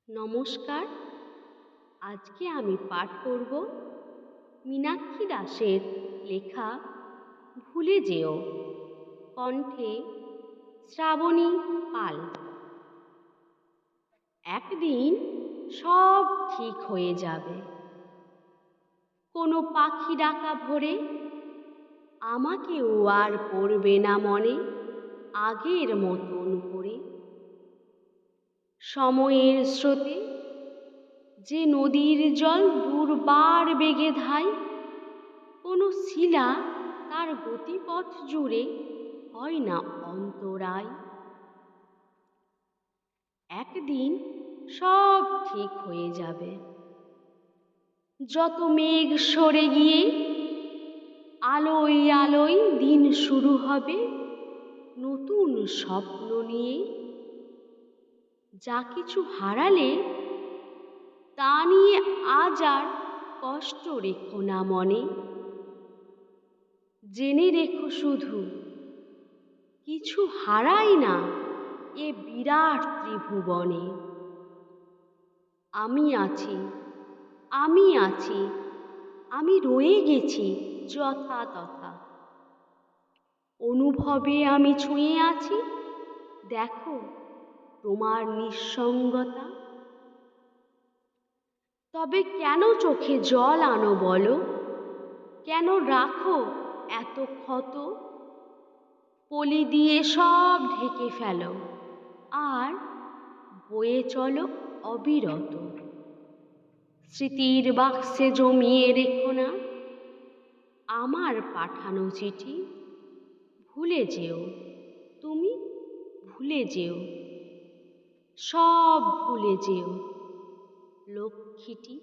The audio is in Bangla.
নমস্কার। আজকে আমি পাঠ করব মীনাক্ষী দাসের লেখা ভুলে যেও, কণ্ঠে শ্রাবণী পাল। একদিন সব ঠিক হয়ে যাবে। কোনো পাখি ডাকা ভোরে আমাকেও আর পড়বে না মনে আগের মতন করে। সময়ের স্রোতে যে নদীর জল দুর্বার বেগে ধায়, কোনো শিলা তার গতিপথ জুড়ে হয় না অন্তরায়। একদিন সব ঠিক হয়ে যাবে। যত মেঘ সরে গিয়ে আলোয় আলোয় দিন শুরু হবে নতুন স্বপ্ন নিয়ে। যা কিছু হারালে তা নিয়ে আজ আর কষ্ট রেখো না মনে। জেনে রেখো শুধু কিছু হারাই না এ বিরাট ত্রিভুবনে। আমি আছি, আমি আছি, আমি রয়ে গেছি যথা তথা। অনুভবে আমি ছুঁয়ে আছি, দেখো তোমার নিঃসঙ্গতা। তবে কেন চোখে জল আনো বলো, কেন রাখো এত ক্ষত? পলি দিয়ে সব ঢেকে ফেলো আর বয়ে চলো অবিরত। স্মৃতির বাক্সে জমিয়ে রেখো না আমার পাঠানো চিঠি। ভুলে যেও, তুমি ভুলে যেও, সব ভুলে যেও লক্ষ্মীটি।